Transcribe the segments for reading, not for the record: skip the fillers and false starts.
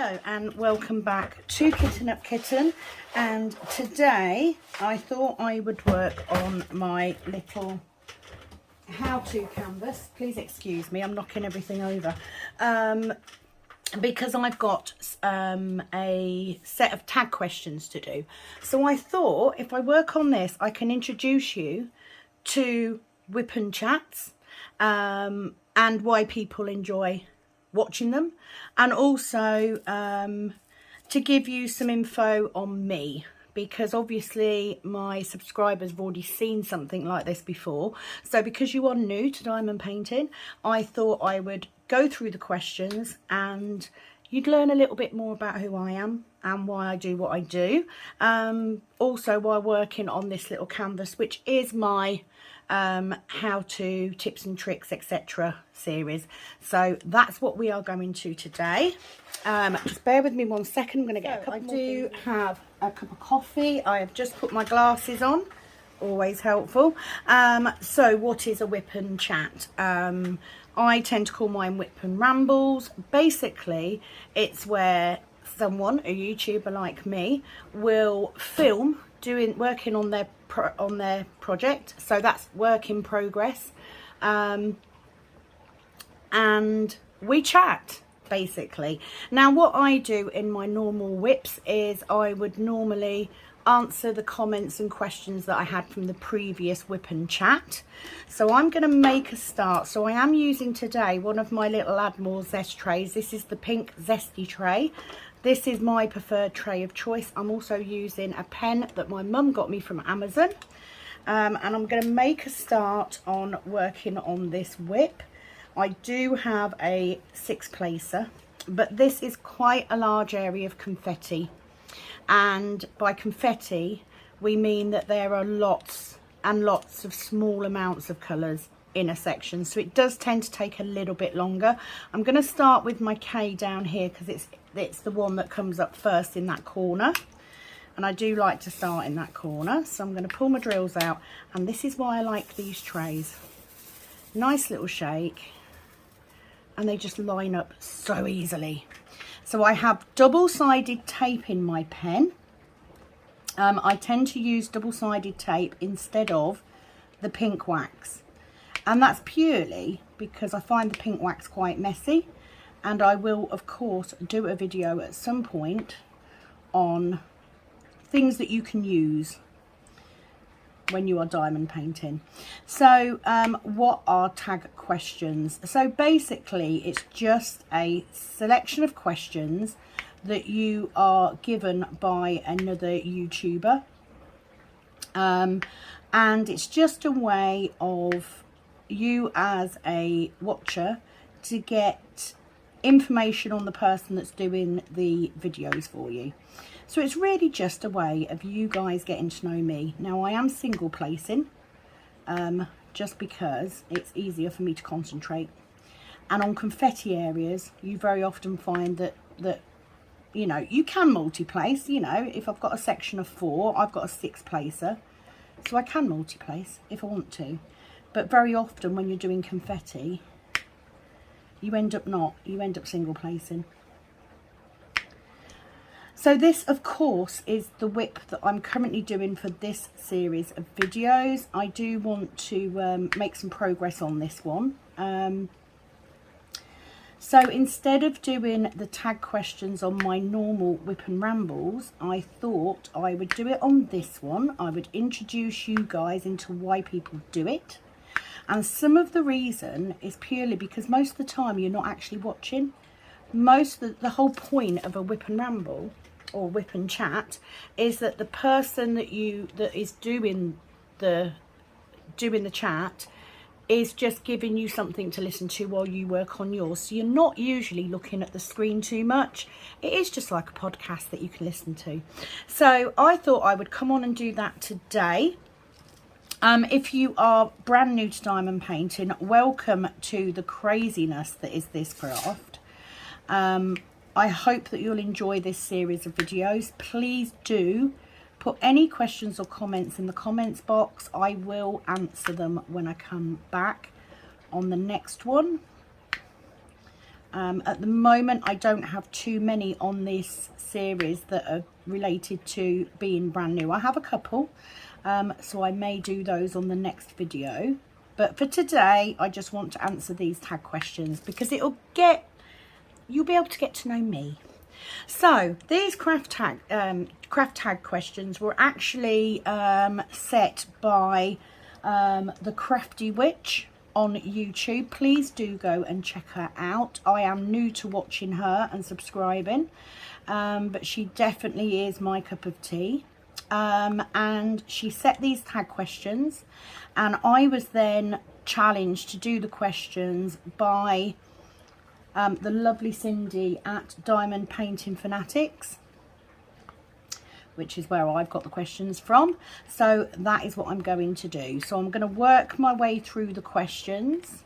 Hello and welcome back to Kitten Up Kitten, and today I thought I would work on my little how-to canvas. Please excuse me, I'm knocking everything over because I've got a set of tag questions to do. So I thought if I work on this I can introduce you to whip and chats and why people enjoy watching them, and also to give you some info on me, because obviously my subscribers have already seen something like this before. So because you are new to diamond painting, I thought I would go through the questions and you'd learn a little bit more about who I am and why I do what I do, also while working on this little canvas, which is my how to tips and tricks etc series. So that's what we are going to today. Just bear with me 1 second. I'm going to get a cup. I do have a cup of coffee. I have just put my glasses on, always helpful. So what is a whip and chat? I tend to call mine whip and rambles. Basically it's where someone, a YouTuber like me, will film working on their project. So that's work in progress, and we chat basically. Now what I do in my normal whips is I would normally answer the comments and questions that I had from the previous whip and chat. So I'm going to make a start. So I am using today one of my little Admore zest trays. This is the pink zesty tray. This is my preferred tray of choice. I'm also using a pen that my mum got me from Amazon. And I'm going to make a start on working on this whip. I do have a 6-placer, but this is quite a large area of confetti. And by confetti, we mean that there are lots and lots of small amounts of colours in a section. So it does tend to take a little bit longer. I'm going to start with my K down here because it's the one that comes up first in that corner. And I do like to start in that corner. So I'm going to pull my drills out. And this is why I like these trays. Nice little shake. And they just line up so easily. So I have double-sided tape in my pen. I tend to use double-sided tape instead of the pink wax. And that's purely because I find the pink wax quite messy. And I will, of course, do a video at some point on things that you can use when you are diamond painting. So what are tag questions? So basically it's just a selection of questions that you are given by another YouTuber, and it's just a way of you as a watcher to get information on the person that's doing the videos for you. So it's really just a way of you guys getting to know me. Now I am single placing, just because it's easier for me to concentrate. And on confetti areas, you very often find that you know, you can multi-place. You know, if I've got a section of 4, I've got a 6-placer. So I can multi-place if I want to. But very often when you're doing confetti, you end up single placing. So this, of course, is the whip that I'm currently doing for this series of videos. I do want to make some progress on this one. So instead of doing the tag questions on my normal whip and rambles, I thought I would do it on this one. I would introduce you guys into why people do it. And some of the reason is purely because most of the time you're not actually watching. The whole point of a whip and ramble or whip and chat is that the person that is doing the chat is just giving you something to listen to while you work on yours. So you're not usually looking at the screen too much. It is just like a podcast that you can listen to. So I thought I would come on and do that today. If you are brand new to diamond painting, welcome to the craziness that is this craft. I hope that you'll enjoy this series of videos. Please do put any questions or comments in the comments box. I will answer them when I come back on the next one. At the moment, I don't have too many on this series that are related to being brand new. I have a couple, so I may do those on the next video. But for today, I just want to answer these tag questions because you'll be able to get to know me. So these craft tag questions were actually set by the Crafty Witch on YouTube. Please do go and check her out. I am new to watching her and subscribing, but she definitely is my cup of tea. And she set these tag questions, and I was then challenged to do the questions by the lovely Cindy at Diamond Painting Fanatics, which is where I've got the questions from. So that is what I'm going to do. So I'm going to work my way through the questions.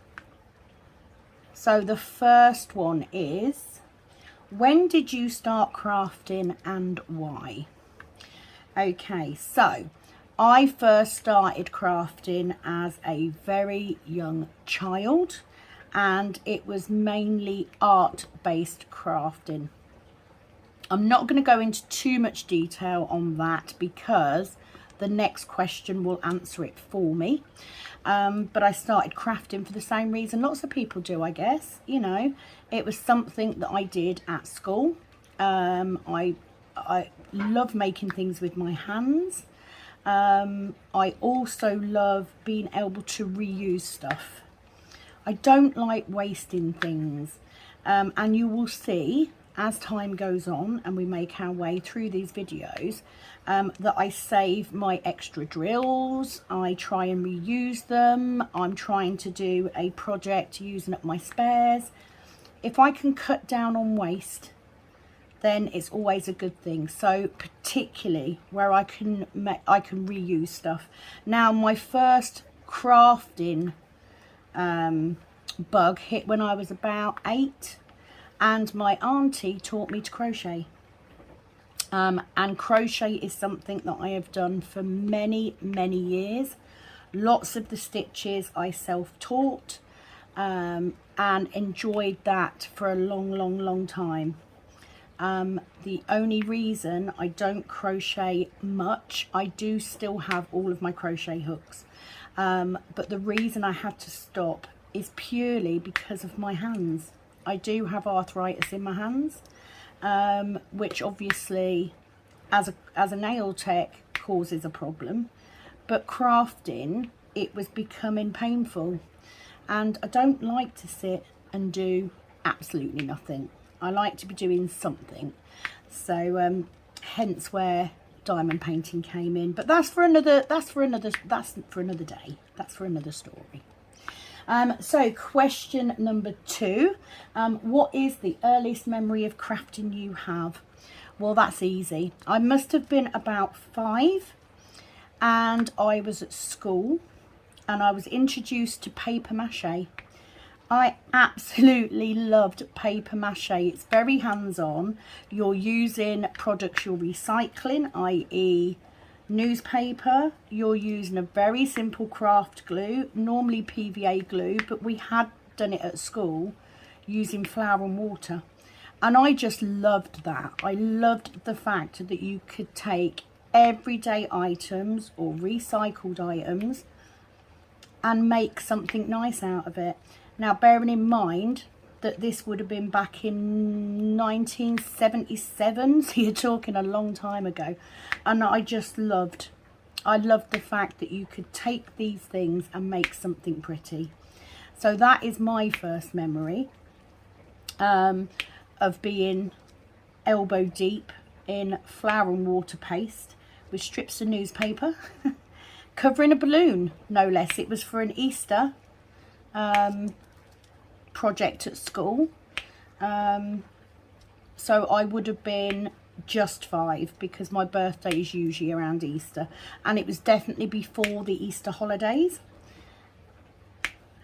So the first one is, when did you start crafting and why? Okay, so I first started crafting as a very young child, and it was mainly art-based crafting. I'm not going to go into too much detail on that because the next question will answer it for me. But I started crafting for the same reason lots of people do, I guess. You know, it was something that I did at school. I love making things with my hands. I also love being able to reuse stuff. I don't like wasting things, and you will see as time goes on and we make our way through these videos that I save my extra drills. I try and reuse them. I'm trying to do a project using up my spares. If I can cut down on waste, then it's always a good thing. So particularly where I can reuse stuff. Now, my first crafting bug hit when I was about 8, and my auntie taught me to crochet. And crochet is something that I have done for many years. Lots of the stitches I self-taught, and enjoyed that for a long time. The only reason I don't crochet much, I do still have all of my crochet hooks, but the reason I had to stop is purely because of my hands. I do have arthritis in my hands, which obviously as a nail tech causes a problem, but crafting, it was becoming painful, and I don't like to sit and do absolutely nothing. I like to be doing something. So hence where diamond painting came in, but that's for another day. That's for another story. So question number 2, what is the earliest memory of crafting you have? Well, that's easy. I must have been about 5, and I was at school, and I was introduced to paper mache. I absolutely loved paper mache. It's very hands-on. You're using products you're recycling, i.e. newspaper. You're using a very simple craft glue, normally PVA glue, but we had done it at school using flour and water, and I just loved that. I loved the fact that you could take everyday items or recycled items and make something nice out of it. Now, bearing in mind that this would have been back in 1977, so you're talking a long time ago, and I loved the fact that you could take these things and make something pretty. So that is my first memory of being elbow deep in flour and water paste with strips of newspaper covering a balloon, no less. It was for an Easter project at school, so I would have been just 5 because my birthday is usually around Easter, and it was definitely before the Easter holidays.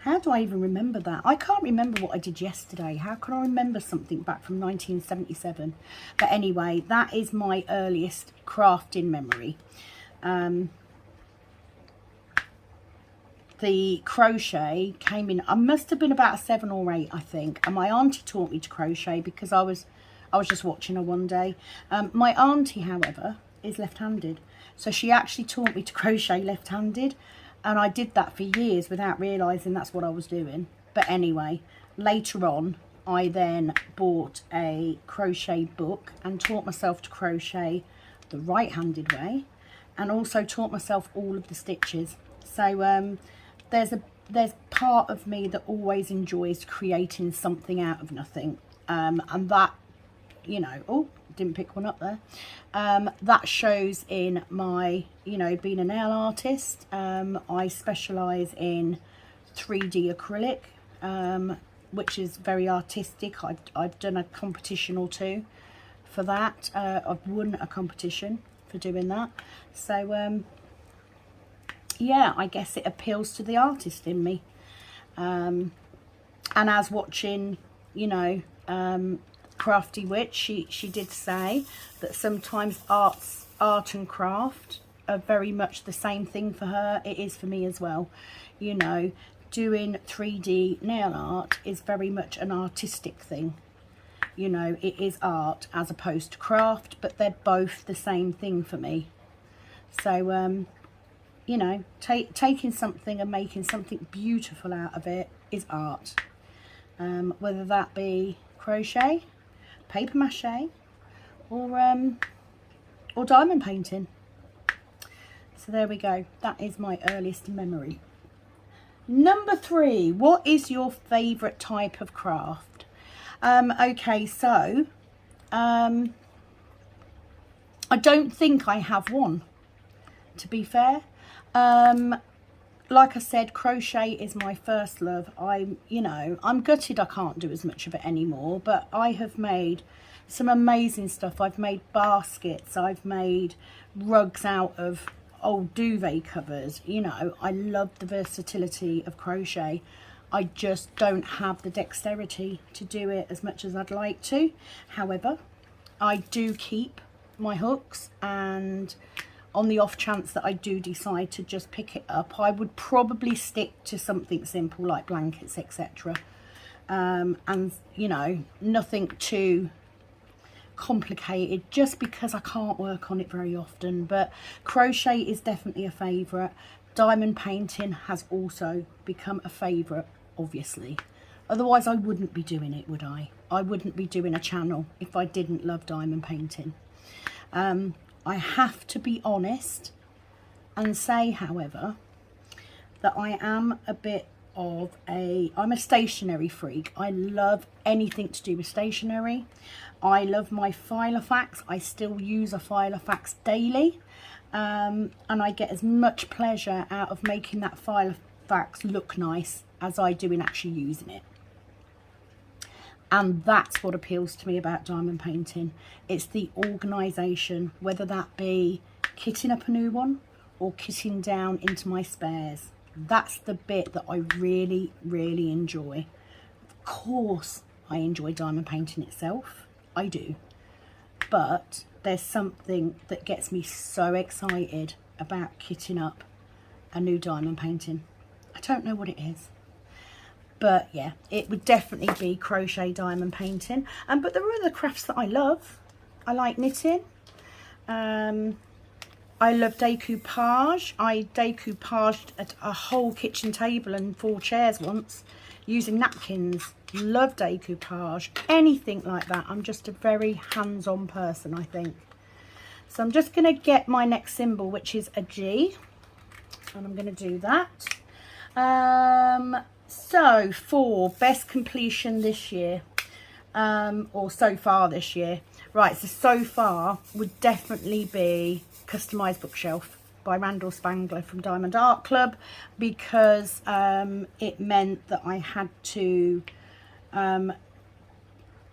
How do I even remember that? I can't remember what I did yesterday. How can I remember something back from 1977? But anyway, that is my earliest crafting memory. the crochet came in, I must have been about 7 or 8, I think, and my auntie taught me to crochet because I was just watching her one day. My auntie, however, is left-handed, so she actually taught me to crochet left-handed, and I did that for years without realising that's what I was doing. But anyway, later on I then bought a crochet book and taught myself to crochet the right-handed way, and also taught myself all of the stitches. So there's part of me that always enjoys creating something out of nothing, and that, you know, oh, didn't pick one up there, that shows in my, you know, being a nail artist. I specialise in 3D acrylic, which is very artistic. I've done a competition or 2 for that. I've won a competition for doing that. So yeah, I guess it appeals to the artist in me. And as watching, you know, Crafty Witch, she did say that sometimes art and craft are very much the same thing for her. It is for me as well. You know, doing 3D nail art is very much an artistic thing. You know, it is art as opposed to craft, but they're both the same thing for me. So you know, taking something and making something beautiful out of it is art. Whether that be crochet, paper mache, or diamond painting. So there we go. That is my earliest memory. Number 3, what is your favourite type of craft? Okay, so I don't think I have one, to be fair. Like I said, crochet is my first love. You know, I'm gutted I can't do as much of it anymore, but I have made some amazing stuff. I've made baskets, I've made rugs out of old duvet covers. You know, I love the versatility of crochet. I just don't have the dexterity to do it as much as I'd like to. However, I do keep my hooks, and on the off chance that I do decide to just pick it up, I would probably stick to something simple like blankets, etc. And, you know, nothing too complicated, just because I can't work on it very often. But crochet is definitely a favourite. Diamond painting has also become a favourite, obviously. Otherwise I wouldn't be doing it, would I? I wouldn't be doing a channel if I didn't love diamond painting. I have to be honest and say, however, that I am a bit of I'm a stationery freak. I love anything to do with stationery. I love my Filofax. I still use a Filofax daily, and I get as much pleasure out of making that Filofax look nice as I do in actually using it. And that's what appeals to me about diamond painting. It's the organisation, whether that be kitting up a new one or kitting down into my spares. That's the bit that I really, really enjoy. Of course, I enjoy diamond painting itself. I do. But there's something that gets me so excited about kitting up a new diamond painting. I don't know what it is. But yeah, it would definitely be crochet diamond painting. But there are other crafts that I love. I like knitting. I love decoupage. I decoupaged a whole kitchen table and 4 chairs once using napkins. Love decoupage. Anything like that. I'm just a very hands-on person, I think. So I'm just going to get my next symbol, which is a G. And I'm going to do that. So for best completion this year, or so far this year, right, so far would definitely be Customised Bookshelf by Randall Spangler from Diamond Art Club, because it meant that I had to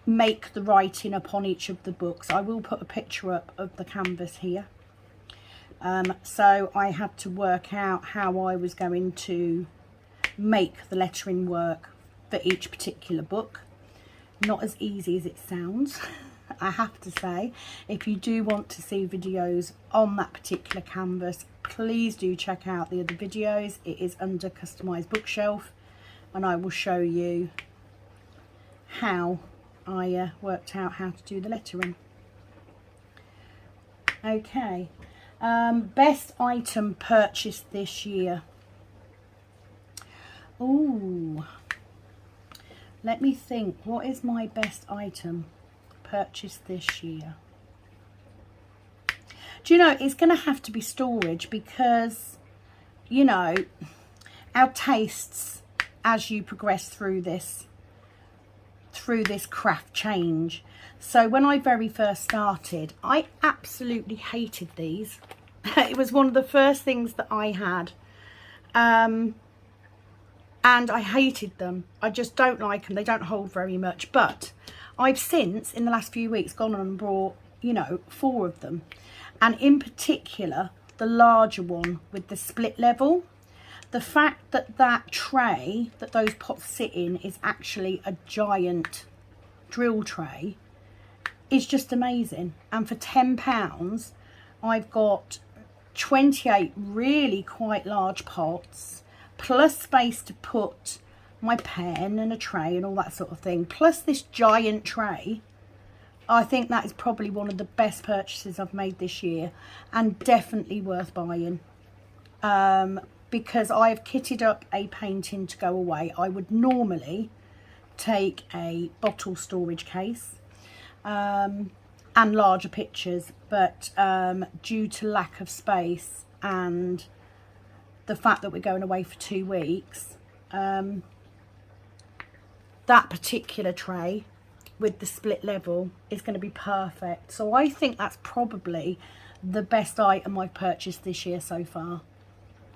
make the writing upon each of the books. I will put a picture up of the canvas here. So I had to work out how I was going to make the lettering work for each particular book. Not as easy as it sounds, I have to say. If you do want to see videos on that particular canvas, please do check out the other videos. It is under Customised Bookshelf, and I will show you how I worked out how to do the lettering. Okay, best item purchased this year. Ooh, let me think. What is my best item purchased this year? Do you know, it's going to have to be storage, because, you know, our tastes as you progress through this craft change. So when I very first started, I absolutely hated these. It was one of the first things that I had. And I hated them. I just don't like them. They don't hold very much. But I've since, in the last few weeks, gone on and bought, you know, 4 of them. And in particular, the larger one with the split level. The fact that that tray that those pots sit in is actually a giant drill tray is just amazing. And for £10, I've got 28 really quite large pots, plus space to put my pen and a tray and all that sort of thing, plus this giant tray. I think that is probably one of the best purchases I've made this year, and definitely worth buying. Because I've kitted up a painting to go away. I would normally take a bottle storage case and larger pictures, but due to lack of space and the fact that we're going away for 2 weeks, that particular tray with the split level is going to be perfect. So I think that's probably the best item I've purchased this year so far.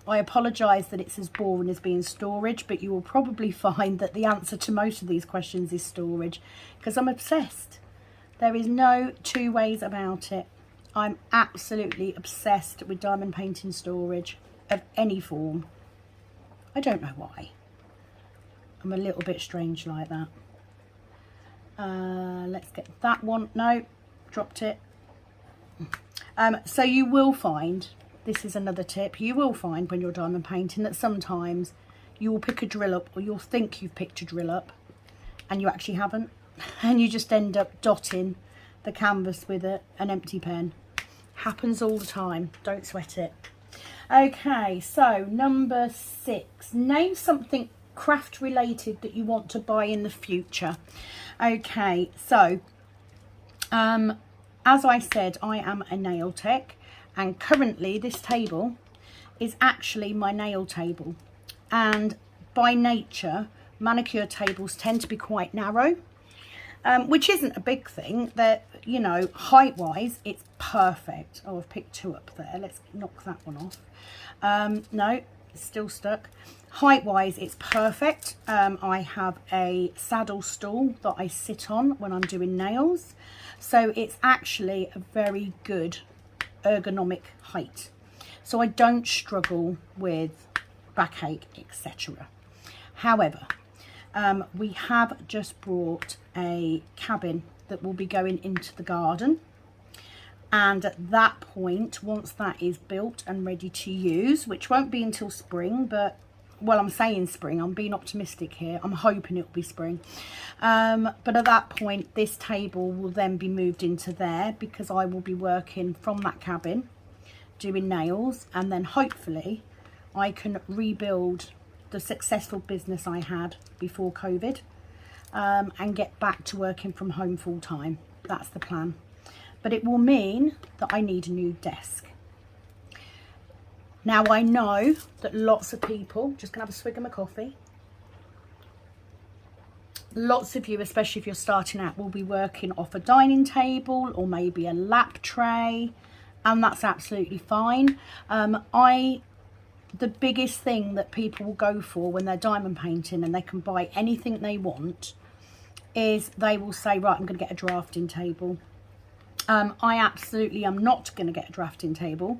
I apologise that it's as boring as being storage, but you will probably find that the answer to most of these questions is storage, because I'm obsessed. There is no 2 ways about it. I'm absolutely obsessed with diamond painting storage of any form. I don't know why. I'm a little bit strange like that. Let's get that one. No, dropped it. So you will find, this is another tip, you will find when you're diamond painting that sometimes you will pick a drill up, or you'll think you've picked a drill up and you actually haven't, and you just end up dotting the canvas with an empty pen. Happens all the time, don't sweat it. Okay, so number 6, name something craft related that you want to buy in the future. Okay, so as I said, I am a nail tech, and currently this table is actually my nail table, and by nature manicure tables tend to be quite narrow, which isn't a big thing. That, you know, height wise it's perfect. Oh, I've picked 2 up there. Let's knock that one off. No, it's still stuck. Height wise it's perfect. I have a saddle stool that I sit on when I'm doing nails, so it's actually a very good ergonomic height, so I don't struggle with backache, etc. However, we have just brought a cabin that will be going into the garden, and at that point, once that is built and ready to use, which won't be until spring, but, well, I'm saying spring, I'm being optimistic here, I'm hoping it'll be spring, but at that point this table will then be moved into there, because I will be working from that cabin doing nails, and then hopefully I can rebuild the successful business I had before COVID, and get back to working from home full time. That's the plan, but it will mean that I need a new desk. Now, I know that lots of people, just gonna have a swig of my coffee, lots of you, especially if you're starting out, will be working off a dining table or maybe a lap tray, and that's absolutely fine. The biggest thing that people will go for when they're diamond painting and they can buy anything they want is they will say, right, I'm going to get a drafting table. I absolutely am not going to get a drafting table,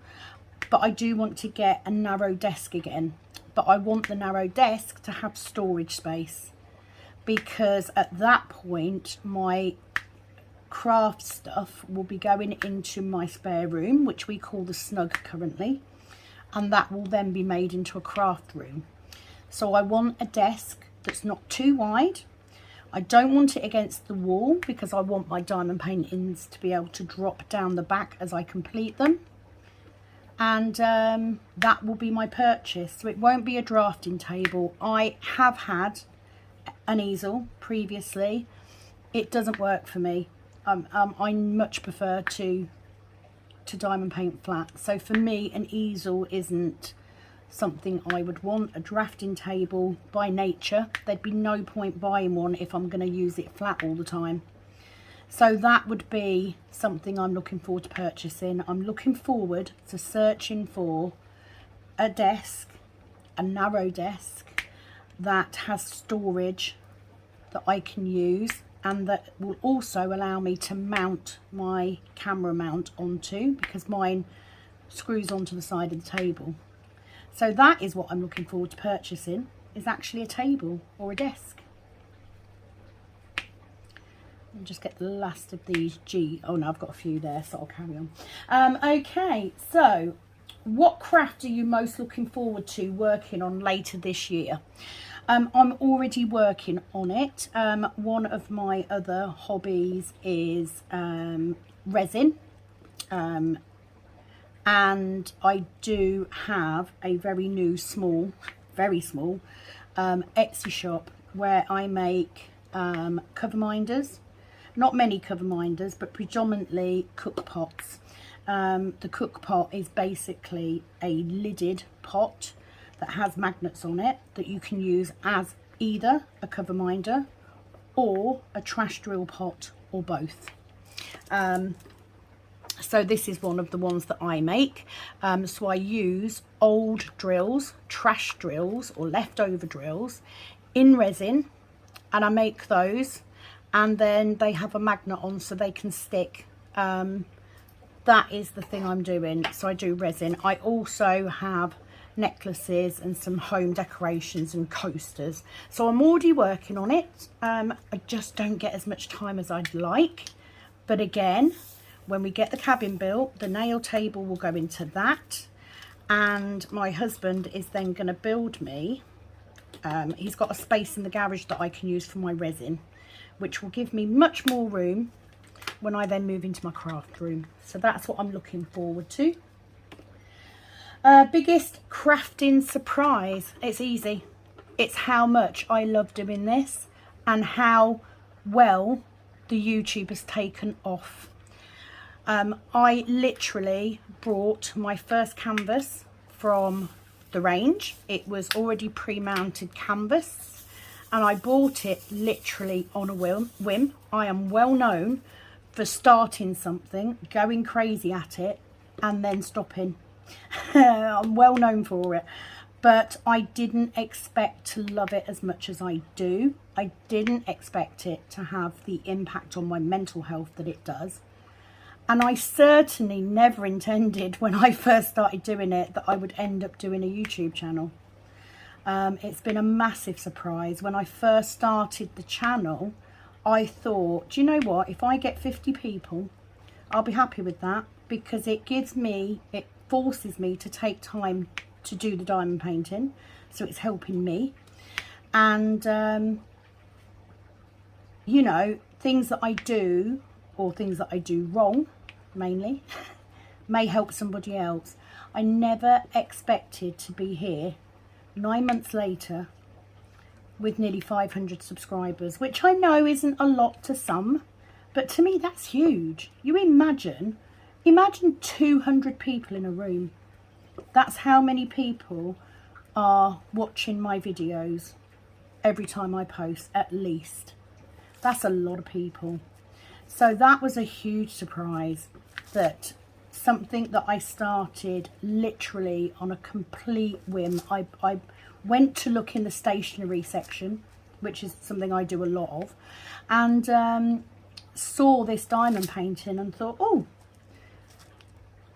but I do want to get a narrow desk again. But I want the narrow desk to have storage space, because at that point my craft stuff will be going into my spare room, which we call the snug currently, and that will then be made into a craft room. So I want a desk that's not too wide. I don't want it against the wall because I want my diamond paintings to be able to drop down the back as I complete them. And that will be my purchase. So it won't be a drafting table. I have had an easel previously. It doesn't work for me. I much prefer to diamond paint flat. So for me, an easel isn't something I would want. A drafting table, by nature, there'd be no point buying one if I'm going to use it flat all the time. So that would be something I'm looking forward to purchasing. I'm looking forward to searching for a desk, a narrow desk that has storage that I can use, and that will also allow me to mount my camera mount onto, because mine screws onto the side of the table. So that is what I'm looking forward to purchasing, is actually a table or a desk. I'll just get the last of these oh no, I've got a few there, so I'll carry on. Okay, so what craft are you most looking forward to working on later this year? I'm already working on it. One of my other hobbies is resin. And I do have a very new very small Etsy shop where I make cover minders. Not many cover minders, but predominantly cook pots. The cook pot is basically a lidded pot that has magnets on it that you can use as either a cover minder or a trash drill pot, or both. So this is one of the ones that I make. So I use old drills, trash drills or leftover drills in resin, and I make those, and then they have a magnet on so they can stick. That is the thing I'm doing. So I do resin. I also have necklaces and some home decorations and coasters. So I'm already working on it. I just don't get as much time as I'd like. But again, when we get the cabin built, the nail table will go into that, and my husband is then going to build me, he's got a space in the garage that I can use for my resin, which will give me much more room when I then move into my craft room. So that's what I'm looking forward to. Biggest crafting surprise. It's easy. It's how much I love doing this and how well the YouTube has taken off. I literally brought my first canvas from the range. It was already pre-mounted canvas, and I bought it literally on a whim. I am well known for starting something, going crazy at it, and then stopping. I'm well known for it, but I didn't expect to love it as much as I do. I didn't expect it to have the impact on my mental health that it does. And I certainly never intended, when I first started doing it, that I would end up doing a YouTube channel. It's been a massive surprise. When I first started the channel, I thought, do you know what? If I get 50 people, I'll be happy with that, because it forces me to take time to do the diamond painting. So it's helping me. And, you know, things that I do, or things that I do wrong, mainly, may help somebody else. I never expected to be here 9 months later with nearly 500 subscribers, which I know isn't a lot to some, but to me that's huge. You imagine 200 people in a room. That's how many people are watching my videos every time I post, at least. That's a lot of people. So that was a huge surprise, that something that I started literally on a complete whim. I went to look in the stationery section, which is something I do a lot of, and saw this diamond painting and thought, oh,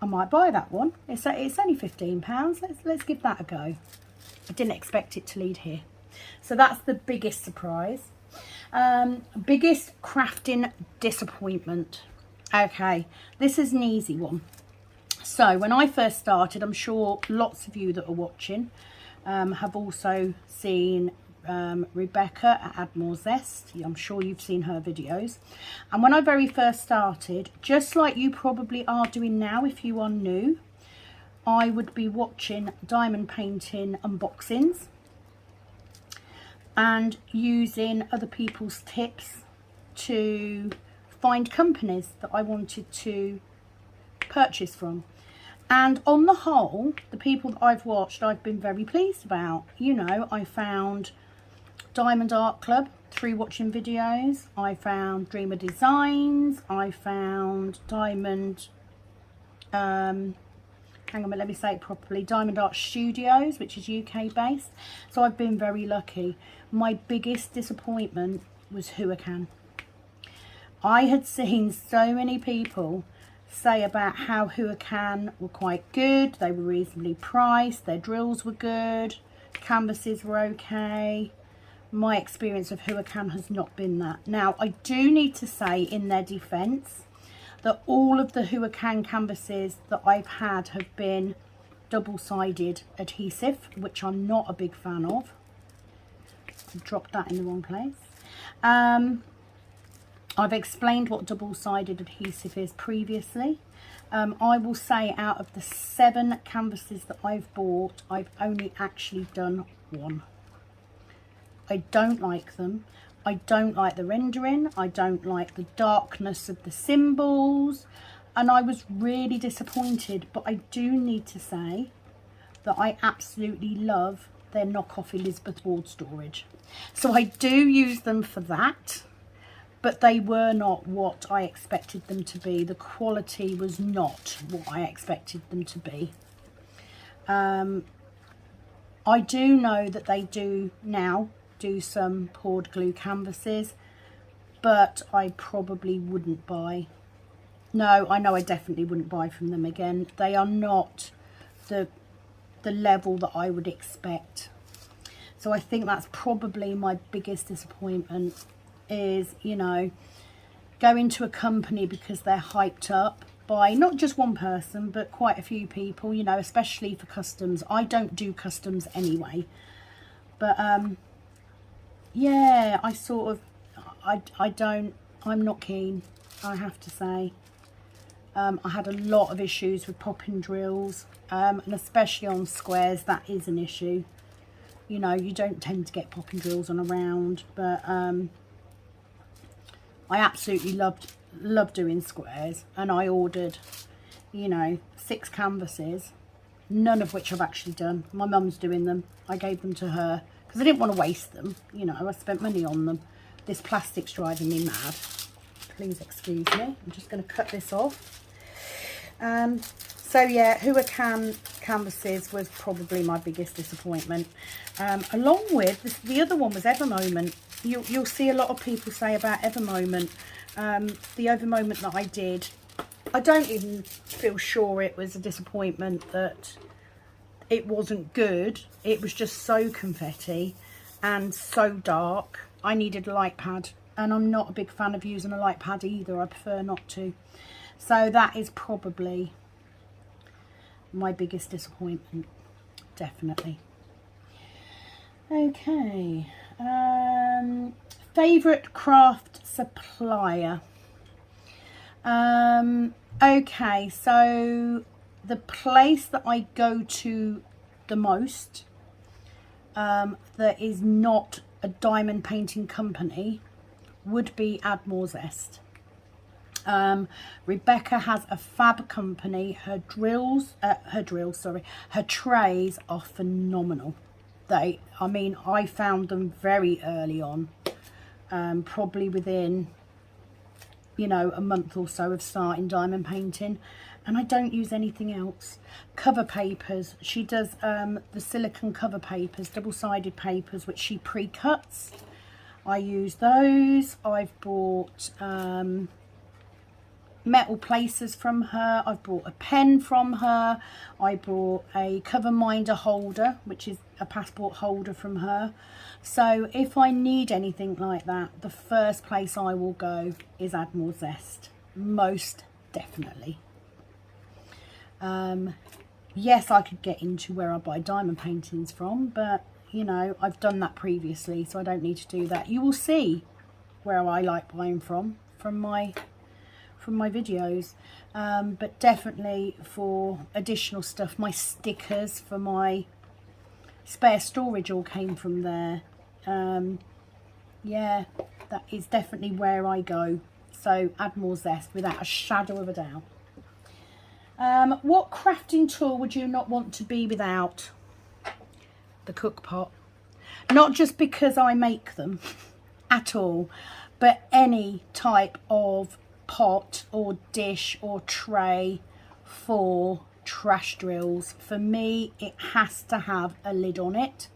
I might buy that one. It's only £15. Let's give that a go. I didn't expect it to lead here. So that's the biggest surprise. Biggest crafting disappointment. Okay, this is an easy one. So when I first started, I'm sure lots of you that are watching have also seen Rebecca at Add More Zest. I'm sure you've seen her videos. And when I very first started, just like you probably are doing now if you are new, I would be watching diamond painting unboxings and using other people's tips to find companies that I wanted to purchase from. And on the whole, the people that I've watched, I've been very pleased about. You know, I found Diamond Art Club through watching videos. I found Dreamer Designs. I found Diamond, hang on, let me say it properly, Diamond Art Studios, which is UK based. So I've been very lucky. My biggest disappointment was Huacan. I had seen so many people say about how Huacan were quite good, they were reasonably priced, their drills were good, canvases were okay. My experience of Huacan has not been that. Now, I do need to say in their defence that all of the Huacan canvases that I've had have been double-sided adhesive, which I'm not a big fan of. I dropped that in the wrong place. I've explained what double-sided adhesive is previously. I will say out of the 7 canvases that I've bought, I've only actually done 1. I don't like them. I don't like the rendering. I don't like the darkness of the symbols. And I was really disappointed. But I do need to say that I absolutely love their knockoff Elizabeth Ward storage. So I do use them for that. But they were not what I expected them to be. The quality was not what I expected them to be. I do know that they do now do some poured glue canvases, but I probably wouldn't buy. No, I know I definitely wouldn't buy from them again. They are not the level that I would expect. So I think that's probably my biggest disappointment is, you know, going to a company because they're hyped up by not just one person, but quite a few people, you know, especially for customs. I don't do customs anyway. But, yeah, I sort of, I'm not keen, I have to say. I had a lot of issues with popping drills, and especially on squares, that is an issue. You know, you don't tend to get popping drills on a round, but I absolutely loved doing squares, and I ordered, you know, 6 canvases, none of which I've actually done. My mum's doing them. I gave them to her because I didn't want to waste them. You know, I spent money on them. This plastic's driving me mad. Please excuse me. I'm just going to cut this off. So yeah, Huacan canvases was probably my biggest disappointment. Along with the other one was Evermoment. You'll see a lot of people say about Evermoment. The Evermoment that I did, I don't even feel sure it was a disappointment that it wasn't good. It was just so confetti and so dark. I needed a light pad, and I'm not a big fan of using a light pad either. I prefer not to. So that is probably my biggest disappointment, definitely. Okay, favourite craft supplier. Okay, so the place that I go to the most that is not a diamond painting company would be Add More Zest. Rebecca has a fab company. Her trays are phenomenal. I mean, I found them very early on, probably within, you know, a month or so of starting diamond painting, and I don't use anything else. Cover papers, she does the silicone cover papers, double-sided papers, which she pre-cuts. I use those. I've bought metal placers from her. I've bought a pen from her. I bought a cover minder holder, which is a passport holder from her. So if I need anything like that, the first place I will go is Add More Zest, most definitely. Yes, I could get into where I buy diamond paintings from, but you know, I've done that previously, so I don't need to do that. You will see where I like buying from my videos, but definitely for additional stuff, my stickers for my spare storage all came from there. Yeah, that is definitely where I go, so add more zest without a shadow of a doubt. What crafting tool would you not want to be without? The cook pot. Not just because I make them at all, but any type of pot or dish or tray for trash drills. For me, it has to have a lid on it,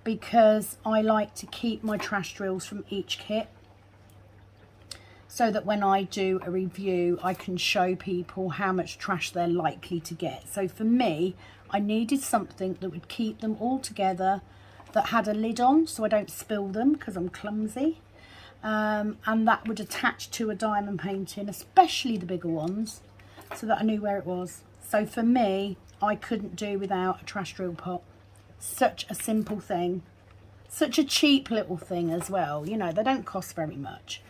because I like to keep my trash drills from each kit, so that when I do a review, I can show people how much trash they're likely to get. So for me, I needed something that would keep them all together, that had a lid on so I don't spill them because I'm clumsy, and that would attach to a diamond painting, especially the bigger ones, so that I knew where it was. So for me, I couldn't do without a trash drill pot. Such a simple thing, such a cheap little thing as well, you know, they don't cost very much,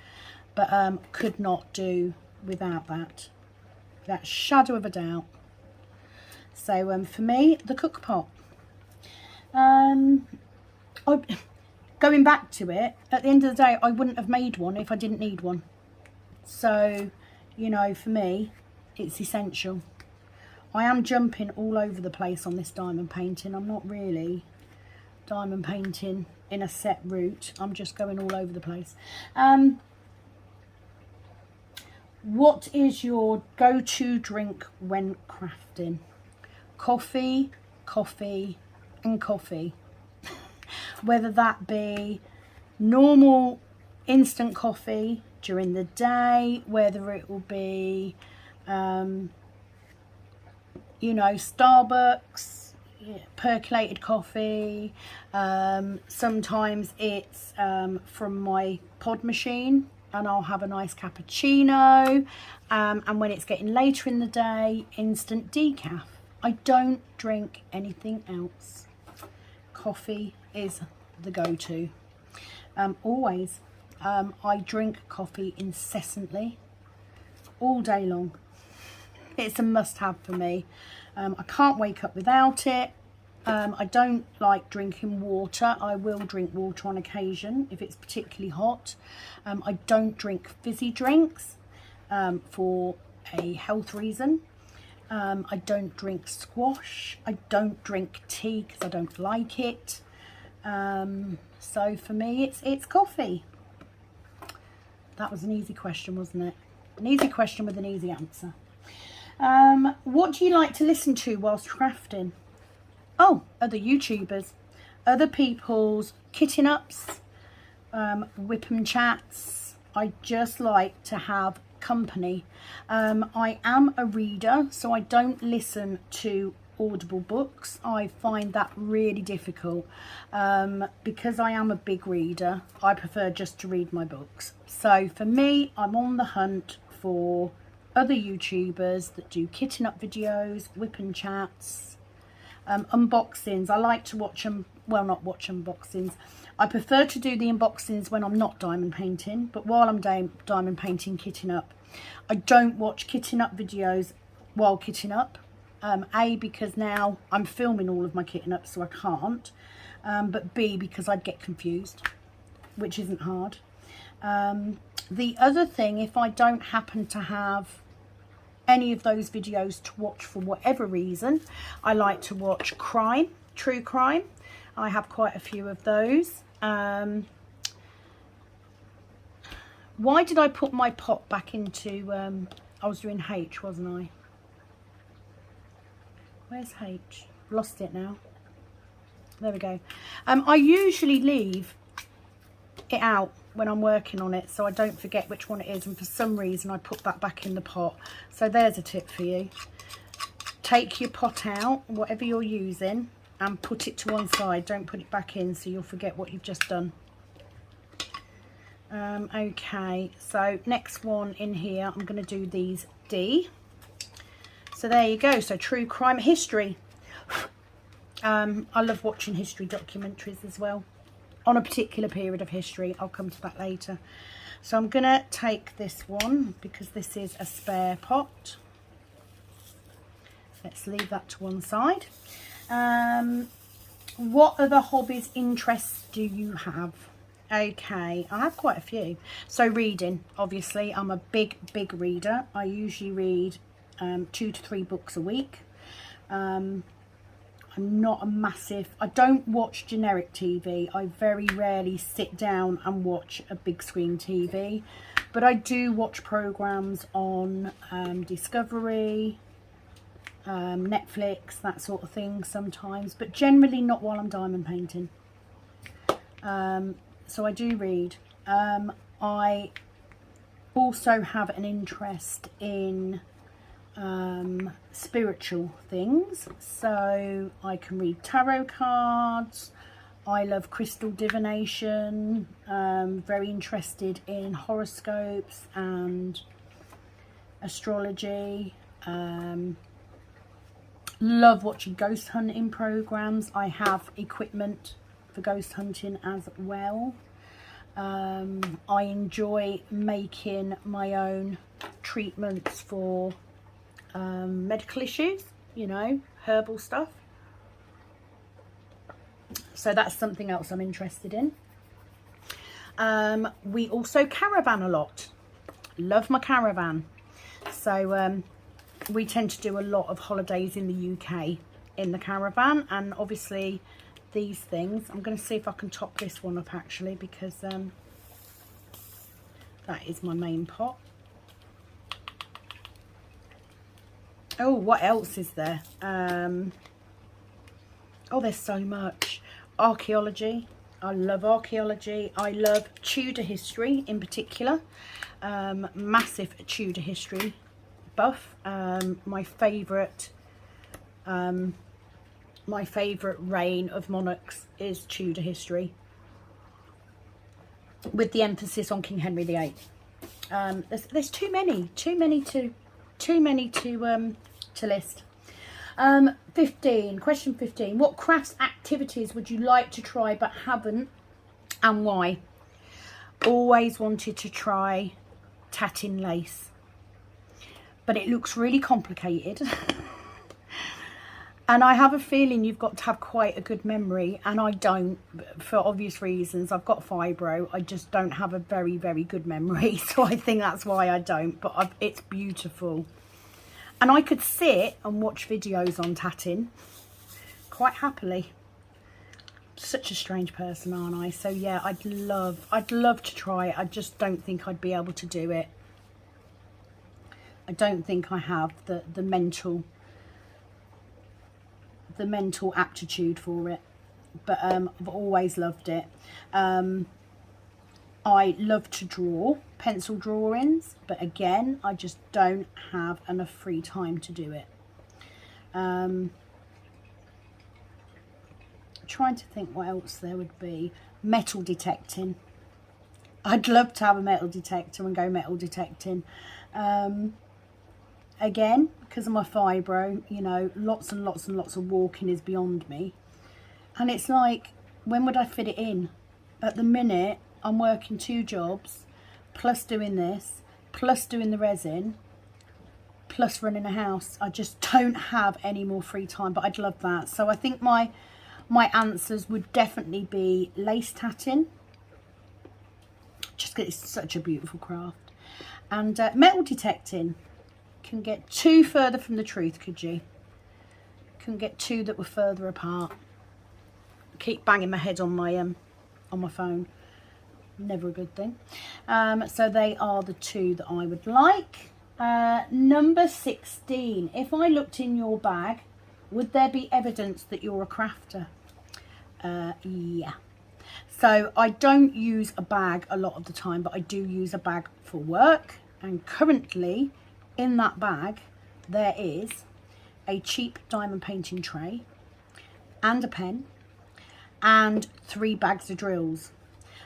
but could not do without that, without a shadow of a doubt. So for me, the cook pot. Going back to it, at the end of the day, I wouldn't have made one if I didn't need one. So, you know, for me, it's essential. I am jumping all over the place on this diamond painting. I'm not really diamond painting in a set route. I'm just going all over the place. What is your go-to drink when crafting? Coffee, coffee, and coffee. Whether that be normal instant coffee during the day, whether it will be, you know, Starbucks, percolated coffee. Sometimes it's from my pod machine, and I'll have a nice cappuccino. And when it's getting later in the day, instant decaf. I don't drink anything else. Coffee is the go-to. Always. I drink coffee incessantly, all day long. It's a must-have for me. I can't wake up without it. I don't like drinking water. I will drink water on occasion if it's particularly hot. I don't drink fizzy drinks for a health reason. I don't drink squash. I don't drink tea because I don't like it. So for me, it's coffee. That was an easy question, wasn't it? An easy question with an easy answer. What do you like to listen to whilst crafting? Oh, other YouTubers, other people's kitting ups, whip chats. I just like to have company. I am a reader, so I don't listen to audible books. I find that really difficult. Because I am a big reader, I prefer just to read my books. So for me, I'm on the hunt for other YouTubers that do kitting up videos, whip chats, unboxings. I like to watch them, well, not watch unboxings. I prefer to do the unboxings when I'm not diamond painting, but while I'm diamond painting, kitting up, I don't watch kitting up videos while kitting up. A, because now I'm filming all of my kitting up, so I can't, but B, because I'd get confused, which isn't hard. The other thing, if I don't happen to have any of those videos to watch for whatever reason, I like to watch crime, true crime. I have quite a few of those. Why did I put my pot back into, I was doing H, wasn't I? Where's H? Lost it now. There we go. I usually leave it out when I'm working on it, so I don't forget which one it is, and for some reason I put that back in the pot. So there's a tip for you. Take your pot out, whatever you're using, and put it to one side. Don't put it back in, so you'll forget what you've just done. Okay, so next one in here, I'm going to do these D. So there you go. So true crime history. I love watching history documentaries as well, on a particular period of history. I'll come to that later. So I'm going to take this one because this is a spare pot. Let's leave that to one side. What other hobbies, interests do you have? Okay, I have quite a few. So reading, obviously. I'm a big reader. I usually read 2 to 3 books a week. I'm not a massive, I don't watch generic TV. I very rarely sit down and watch a big screen TV, but I do watch programs on Discovery, Netflix, that sort of thing sometimes, but generally not while I'm diamond painting. So I do read. I also have an interest in spiritual things, so I can read tarot cards. I love crystal divination, very interested in horoscopes and astrology. Love watching ghost hunting programs. I have equipment for ghost hunting as well. I enjoy making my own treatments for medical issues, you know, herbal stuff. So that's something else I'm interested in. We also caravan a lot. Love my caravan. So we tend to do a lot of holidays in the UK in the caravan, and obviously these things, I'm going to see if I can top this one up actually, because that is my main pot. Oh, what else is there? Oh, there's so much. Archaeology. I love archaeology. I love Tudor history in particular. Massive Tudor history buff. My favourite reign of monarchs is Tudor history, with the emphasis on King Henry VIII. There's too many to list. 15, question 15. What crafts activities would you like to try but haven't, and why? Always wanted to try tatting lace, but it looks really complicated. And I have a feeling you've got to have quite a good memory, and I don't, for obvious reasons. I've got fibro. I just don't have a very good memory, so I think that's why I don't. But it's beautiful, and I could sit and watch videos on tatting quite happily. Such a strange person, aren't I? So yeah, I'd love to try it. I just don't think I'd be able to do it. I don't think I have the mental aptitude for it, but I've always loved it. I love to draw, pencil drawings, but again, I just don't have enough free time to do it. Trying to think what else there would be. Metal detecting. I'd love to have a metal detector and go metal detecting. Again, because of my fibro, you know, lots and lots of walking is beyond me. And it's like, when would I fit it in? At the minute, I'm working 2 jobs, plus doing this, plus doing the resin, plus running a house. I just don't have any more free time, but I'd love that. So I think my answers would definitely be lace tatting, just because it's such a beautiful craft. And metal detecting. Can get 2 further from the truth, could you? Couldn't get 2 that were further apart. Keep banging my head on my phone. Never a good thing. So they are the 2 that I would like. Number 16. If I looked in your bag, would there be evidence that you're a crafter? Yeah. So I don't use a bag a lot of the time, but I do use a bag for work. And currently, in that bag, there is a cheap diamond painting tray and a pen and 3 bags of drills.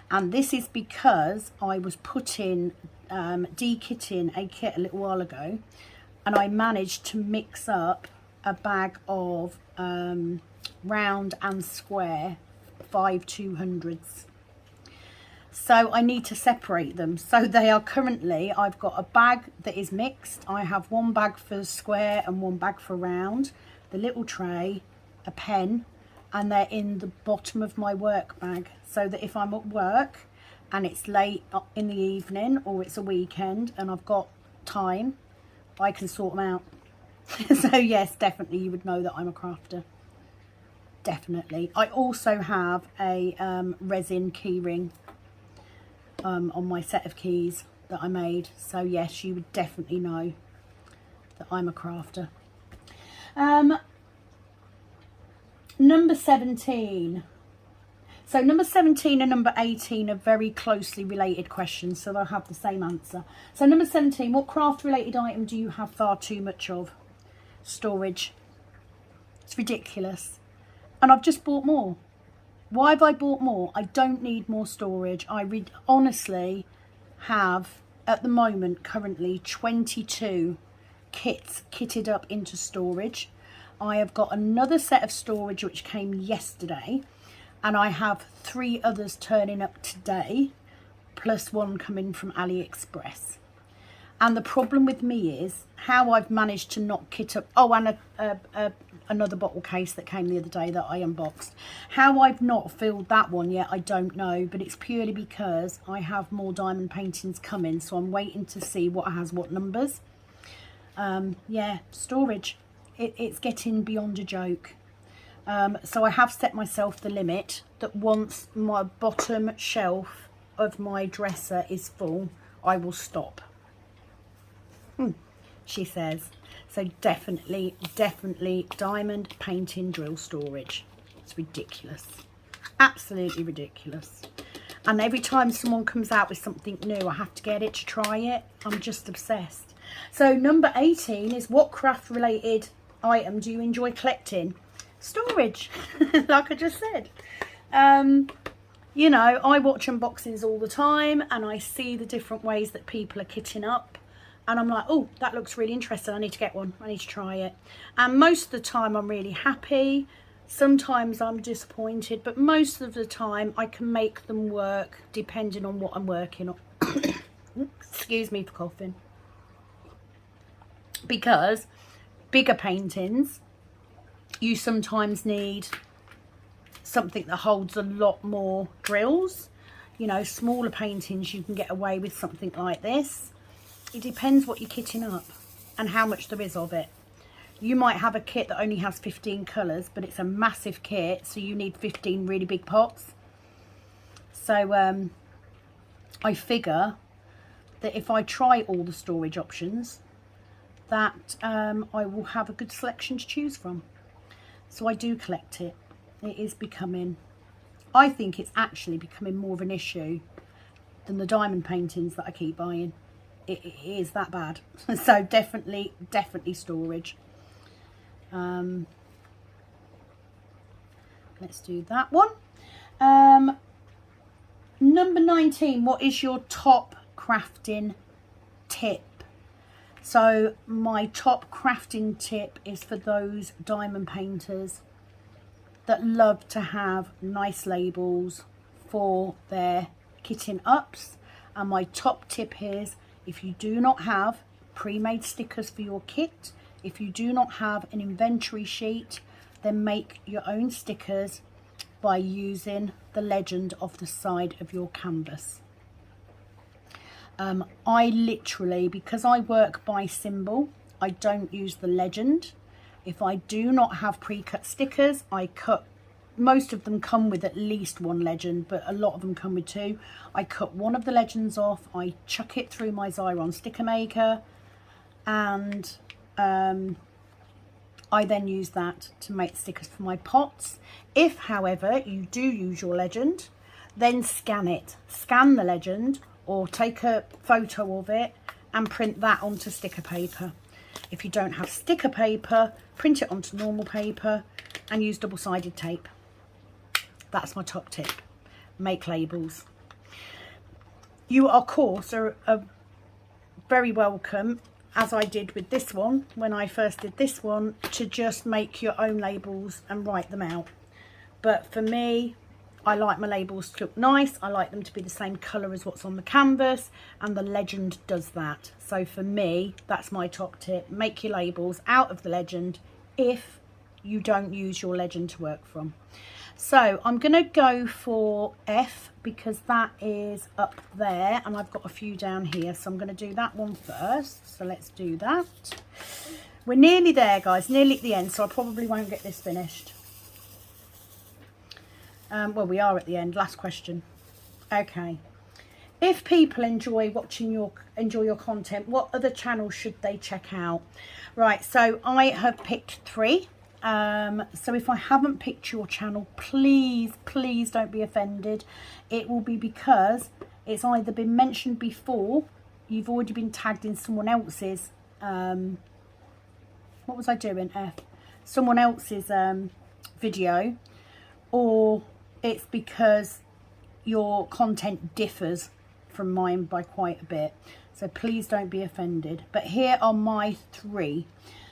And this is because I was putting, de-kitting a kit a little while ago and I managed to mix up a bag of round and square 5 200s. So I need to separate them. So they are currently, I've got a bag that is mixed. I have one bag for square and one bag for round, the little tray, a pen, and they're in the bottom of my work bag, so that if I'm at work and it's late in the evening or it's a weekend and I've got time, I can sort them out. So yes, definitely you would know that I'm a crafter. Definitely. I also have a resin key ring on my set of keys that I made. So yes, you would definitely know that I'm a crafter. Number 17. So number 17 and number 18 are very closely related questions, so they'll have the same answer. So number 17, what craft related item do you have far too much of? Storage. It's ridiculous. And I've just bought more. Why have I bought more? I don't need more storage. I honestly have, at the moment, currently 22 kits kitted up into storage. I have got another set of storage which came yesterday, and I have 3 others turning up today, plus one coming from AliExpress. And the problem with me is how I've managed to not kit up. Oh, and another bottle case that came the other day that I unboxed. How I've not filled that one yet, I don't know, but it's purely because I have more diamond paintings coming, so I'm waiting to see what has what numbers. Yeah, storage. It's getting beyond a joke. So I have set myself the limit that once my bottom shelf of my dresser is full, I will stop. She says. So definitely diamond painting drill storage. It's ridiculous. Absolutely ridiculous. And every time someone comes out with something new, I have to get it to try it. I'm just obsessed. So number 18 is, what craft related item do you enjoy collecting? Storage. Like I just said. You know, I watch unboxings all the time and I see the different ways that people are kitting up. And I'm like, oh, that looks really interesting. I need to get one. I need to try it. And most of the time I'm really happy. Sometimes I'm disappointed. But most of the time I can make them work depending on what I'm working on. Excuse me for coughing. Because bigger paintings, you sometimes need something that holds a lot more drills. You know, smaller paintings, you can get away with something like this. It depends what you're kitting up and how much there is of it. You might have a kit that only has 15 colours, but it's a massive kit, so you need 15 really big pots. So I figure that if I try all the storage options, that I will have a good selection to choose from. So I do collect it. It is becoming, I think it's actually becoming more of an issue than the diamond paintings that I keep buying. It is that bad. So definitely storage. Let's do that one. Number 19, what is your top crafting tip? So my top crafting tip is for those diamond painters that love to have nice labels for their kitting ups. And my top tip is, if you do not have pre-made stickers for your kit, if you do not have an inventory sheet, then make your own stickers by using the legend of the side of your canvas. I literally, because I work by symbol, I don't use the legend. If I do not have pre-cut stickers, I cut, most of them come with at least one legend, but a lot of them come with 2. I cut one of the legends off, I chuck it through my Xyron sticker maker, and I then use that to make stickers for my pots. If, however, you do use your legend, then scan it. Scan the legend or take a photo of it and print that onto sticker paper. If you don't have sticker paper, print it onto normal paper and use double-sided tape. That's my top tip. Make labels. You, of course, are very welcome as I did with this one, when I first did this one, to just make your own labels and write them out. But for me, I like my labels to look nice. I like them to be the same colour as what's on the canvas, and the legend does that. So for me, that's my top tip. Make your labels out of the legend if you don't use your legend to work from. So I'm going to go for F because that is up there and I've got a few down here. So I'm going to do that one first. So let's do that. We're nearly there, guys, nearly at the end. So I probably won't get this finished. Well, we are at the end. Last question. Okay. If people enjoy your content, what other channels should they check out? Right. So I have picked 3. So if I haven't picked your channel, please don't be offended. It will be because it's either been mentioned before, you've already been tagged in someone else's, what was I doing, F? Someone else's video, or it's because your content differs from mine by quite a bit. So please don't be offended. But here are my 3.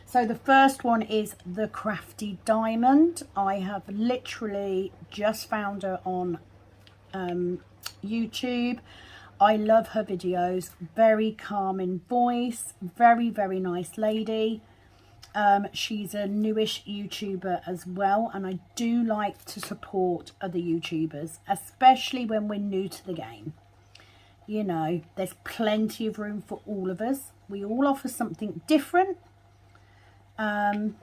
So the first one is the Crafty Diamond. I have literally just found her on YouTube. I love her videos. Very calming voice. Very nice lady. She's a newish YouTuber as well. And I do like to support other YouTubers, especially when we're new to the game. You know, there's plenty of room for all of us. We all offer something different. And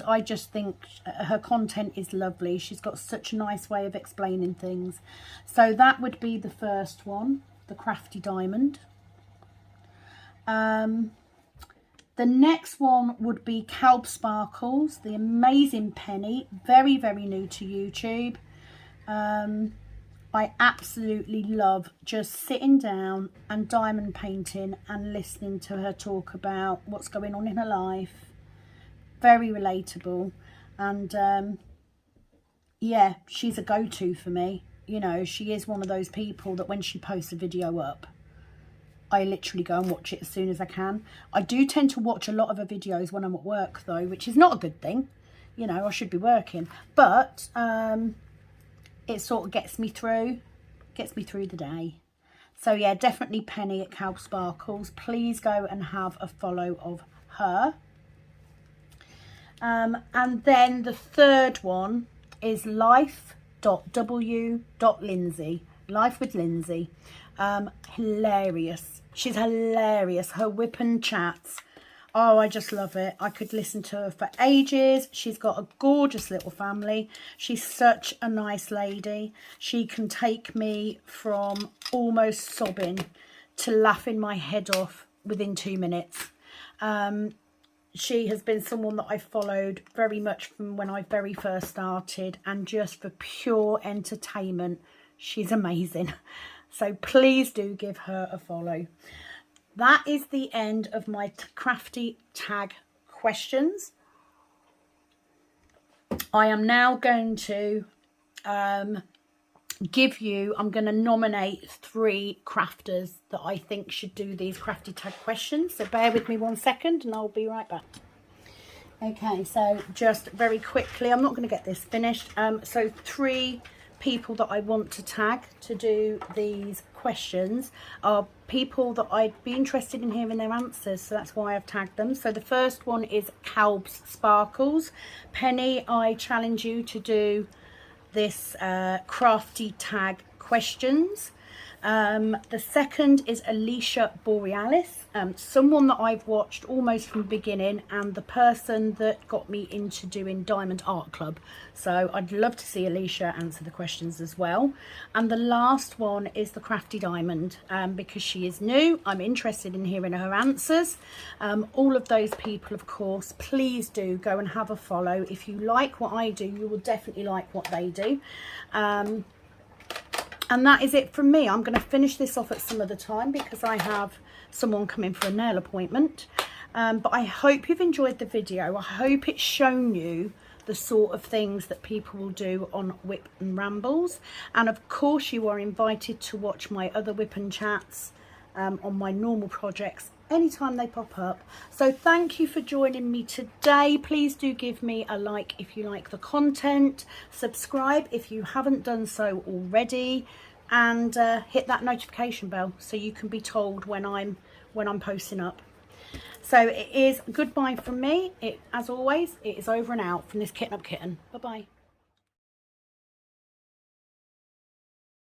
I just think her content is lovely. She's got such a nice way of explaining things. So that would be the first one, the Crafty Diamond. The next one would be Calb Sparkles, the amazing Penny, very new to YouTube. I absolutely love just sitting down and diamond painting and listening to her talk about what's going on in her life. Very relatable. And yeah, she's a go-to for me. You know, she is one of those people that when she posts a video up, I literally go and watch it as soon as I can. I do tend to watch a lot of her videos when I'm at work though, which is not a good thing. You know, I should be working. But it sort of gets me through the day. So yeah, definitely Penny at Calb Sparkles. Please go and have a follow of her. And then the third one is life.w.lindsay. Life with Lindsay. Hilarious. She's hilarious. Her whip and chats. Oh, I just love it. I could listen to her for ages. She's got a gorgeous little family. She's such a nice lady. She can take me from almost sobbing to laughing my head off within 2 minutes. She has been someone that I followed very much from when I very first started, and just for pure entertainment, she's amazing. So please do give her a follow. That is the end of my Crafty Tag questions. I am now going to I'm going to nominate 3 crafters that I think should do these Crafty Tag questions. So bear with me 1 second and I'll be right back. Okay, so just very quickly, I'm not going to get this finished. So 3 people that I want to tag to do these questions are people that I'd be interested in hearing their answers, so that's why I've tagged them. So the first one is Calb Sparkles. Penny, I challenge you to do this Crafty Tag questions. The second is Alicia Borealis, someone that I've watched almost from the beginning and the person that got me into doing Diamond Art Club. So I'd love to see Alicia answer the questions as well. And the last one is the Crafty Diamond, because she is new. I'm interested in hearing her answers. All of those people, of course, please do go and have a follow. If you like what I do, you will definitely like what they do. And that is it from me. I'm going to finish this off at some other time because I have someone coming for a nail appointment. But I hope you've enjoyed the video. I hope it's shown you the sort of things that people will do on Whip and Rambles. And of course you are invited to watch my other Whip and Chats on my normal projects anytime they pop up. So thank you for joining me today. Please do give me a like if you like the content, subscribe if you haven't done so already, and hit that notification bell so you can be told when I'm posting up. So it is goodbye from me. As always, it is over and out from this Kitten Up Kitten. Bye bye.